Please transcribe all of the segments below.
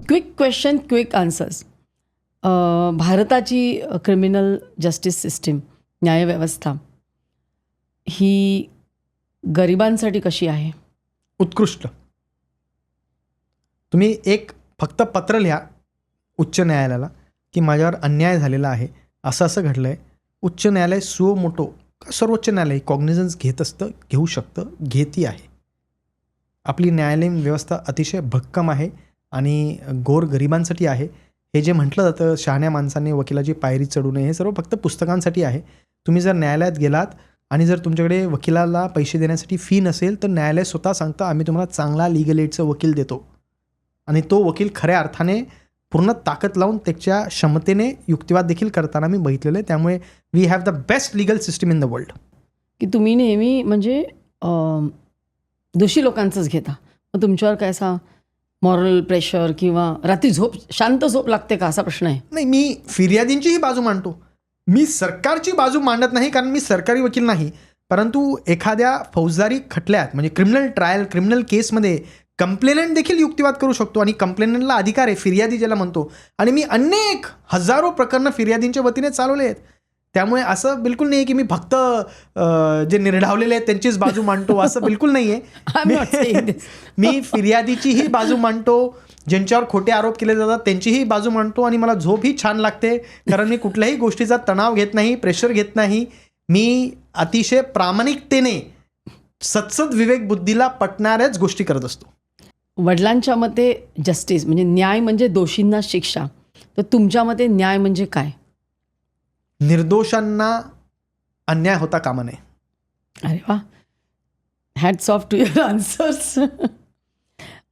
Quick question, quick answers. भारताची criminal justice system, न्यायव्यवस्था ही गरिबांसाठी कशी आहे? उत्कृष्ट. तुम्ही एक फक्त पत्र लिहा उच्च न्यायालयाला की माझ्यावर अन्याय झालेला आहे, असं असं घडलं आहे. उच्च न्यायालय सुओ मोटो, सर्वोच्च न्यायालय कॉग्निझन्स घेत असतं, घेऊ शकतं, घेती आहे. आपली न्यायालयीन व्यवस्था अतिशय भक्कम आहे आणि गोरगरिबांसाठी आहे. हे जे म्हटलं जातं शहाण्या माणसाने वकिलाची पायरी चढू नये, हे सर्व फक्त पुस्तकांसाठी आहे. तुम्ही जर न्यायालयात गेलात आणि जर तुमच्याकडे वकिलाला पैसे देण्यासाठी फी नसेल तर न्यायालय स्वतः सांगतं आम्ही तुम्हाला चांगला लिगल एडचं वकील देतो. आणि तो वकील खऱ्या अर्थाने पूर्ण ताकद लावून त्याच्या क्षमतेने युक्तिवाद देखील करताना मी बघितलेलं आहे. त्यामुळे we have the best legal system in the world. की तुम्ही नेहमी म्हणजे दोषी लोकांचंच घेता, मग तुमच्यावर काय असा मॉरल प्रेशर किंवा रात्री शांत झोप लागते का, असा प्रश्न आहे? नाही, मी फिर्यादींचीही बाजू मांडतो. मी सरकारची बाजू मांडत नाही कारण मी सरकारी वकील नाही. परंतु एखाद्या फौजदारी खटल्यात म्हणजे क्रिमिनल ट्रायल, क्रिमिनल केसमध्ये कंप्लेनंट देखील युक्तिवाद करू शकतो आणि कंप्लेनंटला अधिकार आहे, फिर्यादी ज्याला म्हणतो. आणि मी अनेक हजारो प्रकरणं फिर्यादींच्या वतीने चालवले आहेत. त्यामुळे असं बिलकुल नाही की मी फक्त जे निर्ढावलेले आहेत त्यांचीच बाजू मांडतो, असं बिलकुल नाही आहे. मी फिर्यादीचीही बाजू मांडतो, ज्यांच्यावर खोटे आरोप केले जातात त्यांचीही बाजू मांडतो. आणि मला झोपही छान लागते कारण मी कुठल्याही गोष्टीचा तणाव घेत नाही, प्रेशर घेत नाही. मी अतिशय प्रामाणिकतेने सत्सद विवेक बुद्धीला पटणाऱ्याच गोष्टी करत असतो. वडिलांच्या मते जस्टिस म्हणजे न्याय म्हणजे दोषींना शिक्षा, तर तुमच्या मते न्याय म्हणजे काय? निर्दोषांना अन्याय होता कामा नये. अरे वा, hats off to your answers.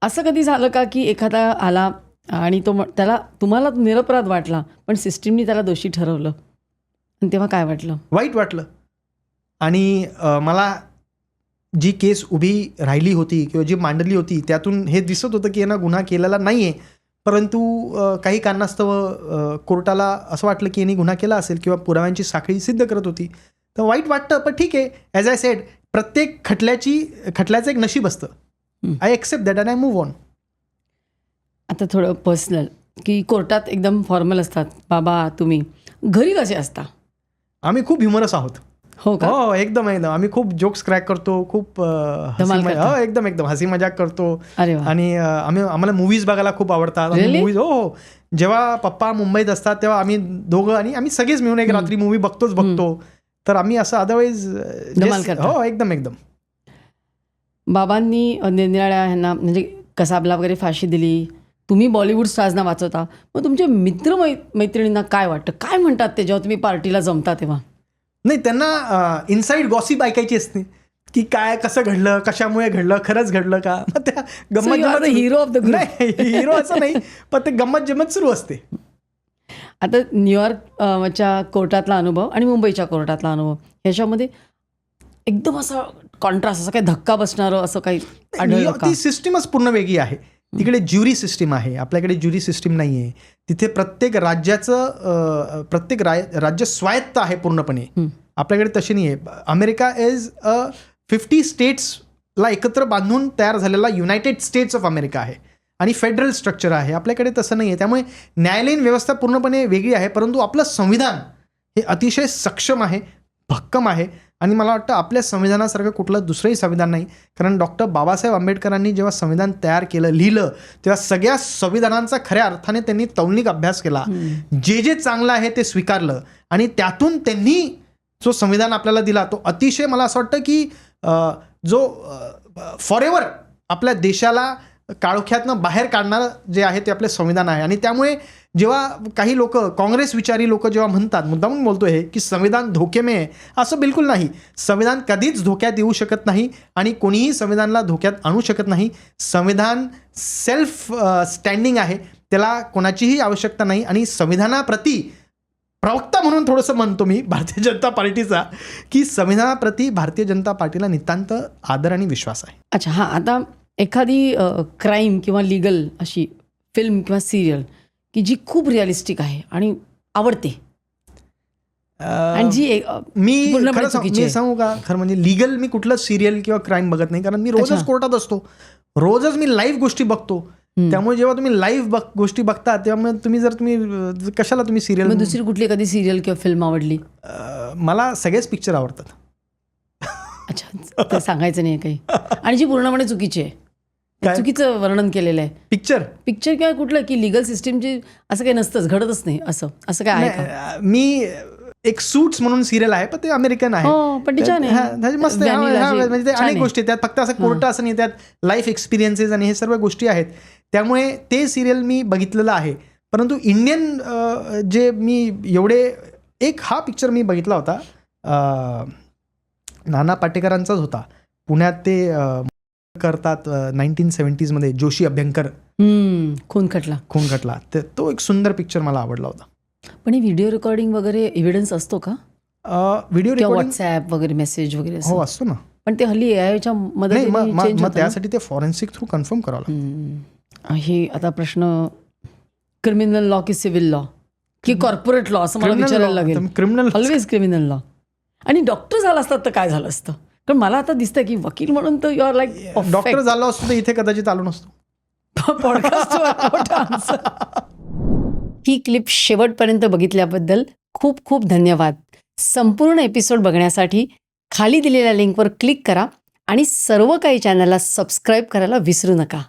असं कधी झालं का की एखादा आला आणि त्याला तुम्हाला निरपराध वाटला पण सिस्टीमनी त्याला दोषी ठरवलं आणि तेव्हा काय वाटलं? वाईट वाटलं. आणि मला जी केस उभी राहिली होती किंवा जी मांडली होती त्यातून हे दिसत होतं की यांना गुन्हा केलेला नाही आहे, परंतु काही कारणास्तव कोर्टाला असं वाटलं की यांनी गुन्हा केला असेल किंवा पुराव्यांची साखळी सिद्ध करत होती. तर वाईट वाटतं, पण ठीक आहे. ॲज आय सेड, प्रत्येक खटल्याचं एक नशीब असतं. I accept that and I move on. आता थोडं पर्सनल, की कोर्टात एकदम फॉर्मल असतात बाबा तुम्ही, घरी कसे असता? आम्ही खूप ह्युमरस आहोत. हो का? हो, एकदम एकदम. आम्ही खूप जोक्स क्रॅक करतो, खूप एकदम एकदम हसी मजाक करतो. आणि आम्हाला मूवीज बघायला खूप आवडतात. मूवीज हो, जेव्हा पप्पा मुंबईत असतात तेव्हा आम्ही दोघं आणि आम्ही सगळेच मिळून एक रात्री मूवी बघतो. तर आम्ही असं अदरवाईज हो एकदम एकदम. बाबांनी निरनिराळ्या ह्यांना म्हणजे कसाबला वगैरे फाशी दिली, तुम्ही बॉलिवूड स्टार्सना वाचवता, मग तुमचे मित्र मैत्रिणींना काय वाटतं, काय म्हणतात ते जेव्हा तुम्ही पार्टीला जमता तेव्हा? नाही, त्यांना इनसाईड गॉसिप ऐकायची असते की काय कसं घडलं, कशामुळे घडलं, खरंच घडलं का. मग त्या गंमत हिरो ऑफ द ग्रुप. नाही, हिरो असं नाही, पण ते गंमत जमत सुरू असते. आता न्यूयॉर्कच्या कोर्टातला अनुभव आणि मुंबईच्या कोर्टातला अनुभव ह्याच्यामध्ये एकदम असा कॉन्ट्रास्ट, असं काही धक्का बसणारं असं काही आढळलं का? ती सिस्टीमच पूर्ण वेगळी आहे. तिकडे ज्युरी सिस्टीम आहे, आपल्याकडे ज्युरी सिस्टीम नाही आहे. तिथे प्रत्येक राज्य स्वायत्त आहे पूर्णपणे. आपल्याकडे तशी नाही आहे. अमेरिका इज 50 स्टेट्सला एकत्र बांधून तयार झालेला युनायटेड स्टेट्स ऑफ अमेरिका आहे आणि फेडरल स्ट्रक्चर आहे. आपल्याकडे तसं नाही आहे. त्यामुळे न्यायालयीन व्यवस्था पूर्णपणे वेगळी आहे. परंतु आपलं संविधान हे अतिशय सक्षम आहे, भक्कम आहे. आणि मला वाटतं आपल्या संविधानासारखं कुठलं दुसरंही संविधान नाही. कारण डॉक्टर बाबासाहेब आंबेडकरांनी जेव्हा संविधान तयार केलं, लिहिलं, तेव्हा सगळ्या संविधानांचा खऱ्या अर्थाने त्यांनी तौलनिक अभ्यास केला. जे जे चांगलं आहे ते स्वीकारलं आणि त्यातून त्यांनी जो संविधान आपल्याला दिला तो अतिशय, मला असं वाटतं की जो फॉरेवर आपल्या देशाला काळोख्यातनं बाहेर काढणारं जे आहे ते आपले संविधान आहे. आणि त्यामुळे जेव्हा काही लोक, काँग्रेस विचारी लोक जेव्हा म्हणतात, मुद्दामून बोलतो हे की संविधान धोके में आहे, असं बिलकुल नाही. संविधान कधीच धोक्यात येऊ शकत नाही आणि कोणीही संविधानाला धोक्यात आणू शकत नाही. संविधान सेल्फ स्टँडिंग आहे, त्याला कोणाचीही आवश्यकता नाही. आणि संविधानाप्रती प्रवक्ता म्हणून थोडंसं म्हणतो मी भारतीय जनता पार्टीचा, की संविधानाप्रती भारतीय जनता पार्टीला नितांत आदर आणि विश्वास आहे. अच्छा, हां. आता एखादी क्राईम किंवा लिगल अशी फिल्म किंवा सिरियल की जी खूप रिअलिस्टिक आहे आणि आवडते, आणि जी मी सांगू का, खरं म्हणजे लिगल मी कुठलं सिरियल किंवा क्राईम बघत नाही कारण मी रोजच कोर्टात असतो, रोजच मी लाईव्ह गोष्टी बघतो. त्यामुळे जेव्हा तुम्ही लाईव्ह गोष्टी बघता तेव्हा तुम्ही कशाला तुम्ही मग सिरियल. दुसरी कुठली कधी सिरियल किंवा फिल्म आवडली? मला सगळेच पिक्चर आवडतात. अच्छा, ते सांगायचं नाही काही. आणि जी पूर्णपणे चुकीची आहे, काय? चुकीचं वर्णन केलेलं आहे पिक्चर किंवा कुठलं की लिगल सिस्टीमची असं काही नसतंच, घडतच नाही असं काय आहे का? मी एक सूट्स म्हणून सिरियल आहे, पण ते अमेरिकन आहे. हो, पण ते छान आहे. मस्त आहे. म्हणजे ते छान अनेक आहे. गोष्टी त्यात, फक्त असं कोर्ट असं नाही, त्यात लाईफ एक्सपिरियन्सेस आणि हे सर्व गोष्टी आहेत. त्यामुळे ते सिरियल मी बघितलेलं आहे. परंतु इंडियन जे मी एवढे हा पिक्चर मी बघितला होता, नाना पाटेकरांचाच होता. पुण्यात ते करतात 1970s मध्ये, जोशी अभ्यंकर, खून खटला. तो एक सुंदर पिक्चर मला आवडला होता. पण हे व्हिडिओ रेकॉर्डिंग वगैरे एव्हिडन्स असतो का? व्हिडिओ रेकॉर्डिंग व्हॉट्सॲप वगैरे मेसेज वगैरे हो असतो ना. पण ते हल्ली एआयच्या मदतीने मग त्यासाठी ते फॉरेन्सिक थ्रू कन्फर्म करावं लागतं. हे आता प्रश्न क्रिमिनल लॉ की सिव्हिल लॉ की कॉर्पोरेट लॉ असं मला विचारायला लागेल. Criminal always criminal law. आणि डॉक्टर झाला असतात तर काय झालं असतं? कारण मला आता दिसतं की वकील म्हणून तर यू आर लाईक डॉक्टर झाला असतो तर इथे कदाचित आलो नसतो. ही क्लिप शेवटपर्यंत बघितल्याबद्दल खूप खूप धन्यवाद. संपूर्ण एपिसोड बघण्यासाठी खाली दिलेल्या लिंकवर क्लिक करा आणि सर्व काही चॅनलला सबस्क्राईब करायला विसरू नका.